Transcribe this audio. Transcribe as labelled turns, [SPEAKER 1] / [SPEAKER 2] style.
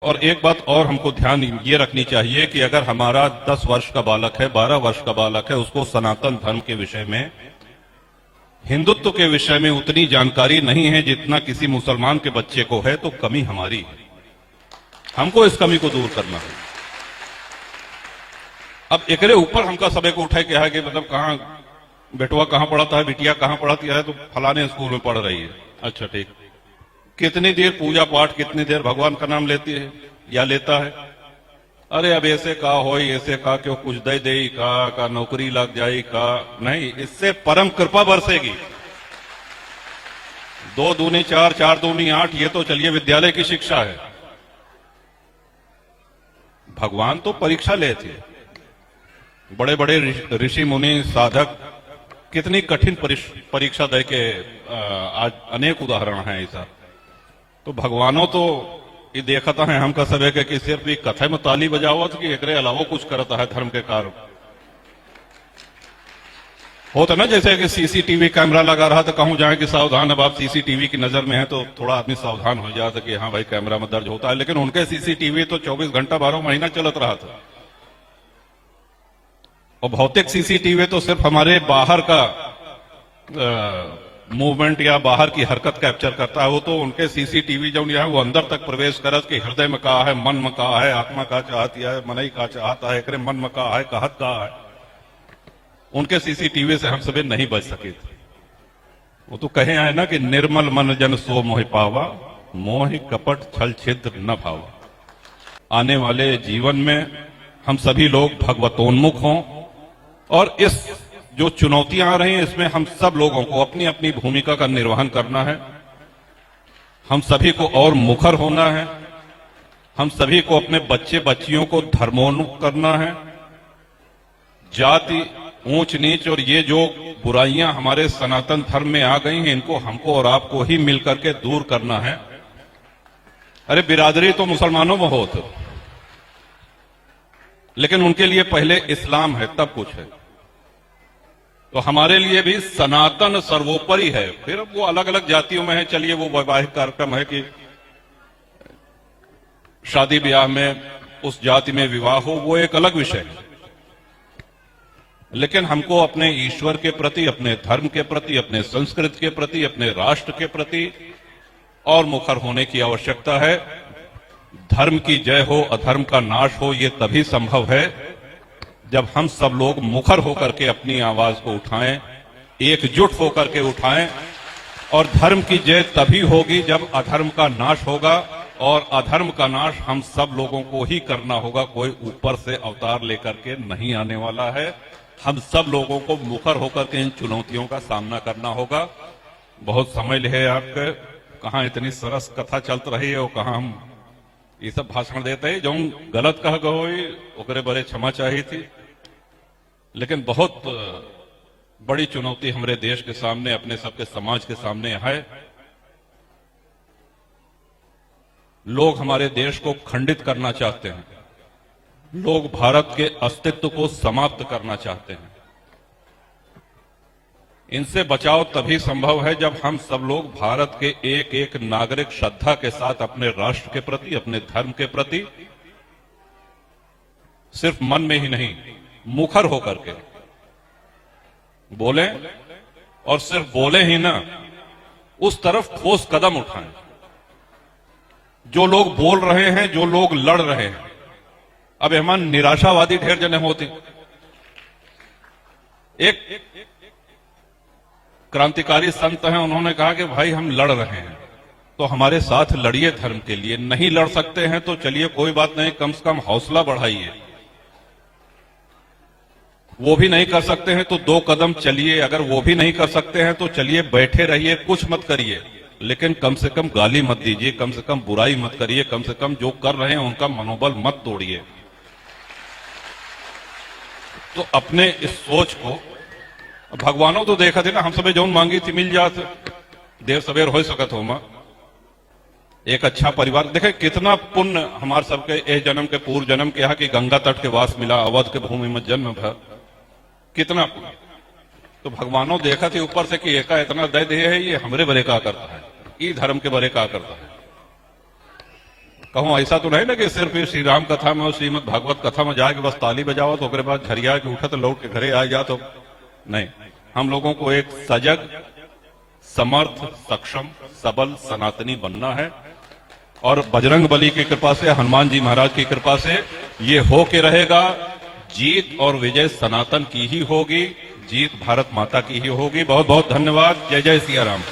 [SPEAKER 1] और एक बात और हमको ध्यान ये रखनी चाहिए कि अगर हमारा 10 वर्ष का बालक है, 12 वर्ष का बालक है, उसको सनातन धर्म के विषय में, हिंदुत्व के विषय में उतनी जानकारी नहीं है जितना किसी मुसलमान के बच्चे को है, तो कमी हमारी है। हमको इस कमी को दूर करना है। अब एकरे ऊपर हमका सबे को उठाए क्या है कि मतलब कहां बेटवा कहां पढ़ाता है, बिटिया कहां पढ़ाती है, तो फलाने स्कूल में पढ़ रही है। अच्छा ठीक, कितनी देर पूजा पाठ, कितनी देर भगवान का नाम लेती है या लेता है? अरे अब ऐसे का हो, ऐसे का क्यों कुछ दे दे का नौकरी लग जाए का नहीं, इससे परम कृपा बरसेगी। 2 दूनी 4, 4 दूनी 8, ये तो चलिए विद्यालय की शिक्षा है। भगवान तो परीक्षा लेते, बड़े बड़े ऋषि मुनि साधक कितनी कठिन परीक्षा दे के आज अनेक उदाहरण हैं ऐसा। तो भगवानों तो ये देखता है हमका सब है कि सिर्फ एक कथे में ताली बजावत कि एकरे अलावा कुछ करता है धर्म के कार्य। होता ना जैसे कि सीसीटीवी कैमरा लगा रहा तो कहूं जाए कि सावधान, अब आप सीसीटीवी की नजर में है तो थोड़ा आदमी सावधान हो जाता कि हाँ भाई कैमरा में दर्ज होता है, लेकिन उनके सीसीटीवी तो 24 घंटा 12 महीना चलत रहा था। और भौतिक सीसीटीवी तो सिर्फ हमारे बाहर का मूवमेंट या बाहर की हरकत कैप्चर करता है। वो तो उनके सीसीटीवी जो है वो अंदर तक प्रवेश करत कि हृदय में कहा है, मन में कहा है, आत्मा का चाहती है, मनई का चाहता है, एकरे मन में कहा है, कहत कहा है। उनके सीसीटीवी से हम सभी नहीं बच सके थे। वो तो कहे है ना कि निर्मल मन जन सो मोहि पावा, मोहि कपट छल छिद्र न भावा। आने वाले जीवन में हम सभी लोग भगवतोन्मुख हों, और इस जो चुनौतियां आ रही हैं इसमें हम सब लोगों को अपनी अपनी भूमिका का निर्वहन करना है। हम सभी को और मुखर होना है। हम सभी को अपने बच्चे बच्चियों को धर्मोन्मुख करना है। जाति, ऊंच नीच और ये जो बुराइयां हमारे सनातन धर्म में आ गई हैं, इनको हमको और आपको ही मिलकर के दूर करना है। अरे बिरादरी तो मुसलमानों में हो तो, लेकिन उनके लिए पहले इस्लाम है तब कुछ है। तो हमारे लिए भी सनातन सर्वोपरि है। फिर वो अलग अलग जातियों में है, चलिए वो वैवाहिक कार्यक्रम है कि शादी ब्याह में उस जाति में विवाह हो, वो एक अलग विषय है। लेकिन हमको अपने ईश्वर के प्रति, अपने धर्म के प्रति, अपने संस्कृति के प्रति, अपने राष्ट्र के प्रति और मुखर होने की आवश्यकता है। धर्म की जय हो, अधर्म का नाश हो, ये तभी संभव है जब हम सब लोग मुखर होकर के अपनी आवाज को उठाएं, एकजुट होकर के उठाएं। और धर्म की जय तभी होगी जब अधर्म का नाश होगा, और अधर्म का नाश हम सब लोगों को ही करना होगा। कोई ऊपर से अवतार लेकर के नहीं आने वाला है। हम सब लोगों को मुखर होकर के इन चुनौतियों का सामना करना होगा। बहुत समय ले आपके, कहां इतनी सरस कथा चलत रही है और कहां हम ये सब भाषण देते हैं। जो गलत कह गए ओकरे बड़े क्षमा चाहिए थी, लेकिन बहुत बड़ी चुनौती हमारे देश के सामने, अपने सबके समाज के सामने है। लोग हमारे देश को खंडित करना चाहते हैं। लोग भारत के अस्तित्व को समाप्त करना चाहते हैं। इनसे बचाव तभी संभव है जब हम सब लोग भारत के एक एक नागरिक श्रद्धा के साथ अपने राष्ट्र के प्रति, अपने धर्म के प्रति सिर्फ मन में ही नहीं, मुखर होकर के बोले, और सिर्फ बोले ही ना, उस तरफ ठोस कदम उठाएं। जो लोग बोल रहे हैं, जो लोग लड़ रहे हैं, अब हमारे निराशावादी ढेर जने होते। एक क्रांतिकारी संत हैं, उन्होंने कहा कि भाई हम लड़ रहे हैं तो हमारे साथ लड़िए धर्म के लिए। नहीं लड़ सकते हैं तो चलिए कोई बात नहीं, कम से कम हौसला बढ़ाइए। वो भी नहीं कर सकते हैं तो 2 कदम चलिए। अगर वो भी नहीं कर सकते हैं तो चलिए बैठे रहिए, कुछ मत करिए, लेकिन कम से कम गाली मत दीजिए, कम से कम बुराई मत करिए, कम से कम जो कर रहे हैं उनका मनोबल मत तोड़िए। तो अपने इस सोच को, भगवानों तो देखा थे ना, हम सबे जौन मांगी थी मिल जात, देर सवेर हो सकत हो। मां एक अच्छा परिवार देखे, कितना पुण्य हमारे सबके ए जन्म के पूर्व जन्म के यहाँ की गंगा तट के वास मिला, अवध के भूमि में जन्म भर, कितना पुण्य। तो भगवानों देखा थी ऊपर से कि एका इतना दे है, ये हमरे बरे का करता है, ई धर्म के बरे का करता है। कहूं ऐसा तो नहीं ना कि सिर्फ श्री राम कथा में और श्रीमद भागवत कथा में जाके बस ताली बजाओ तो ओकरे बाद झरिया के उठत लौट के घरे आ जा, तो नहीं। हम लोगों को एक सजग, समर्थ, सक्षम, सबल सनातनी बनना है और बजरंग बली की कृपा से, हनुमान जी महाराज की कृपा से ये हो के रहेगा। जीत और विजय सनातन की ही होगी, जीत भारत माता की ही होगी। बहुत बहुत धन्यवाद। जय जय सिया राम।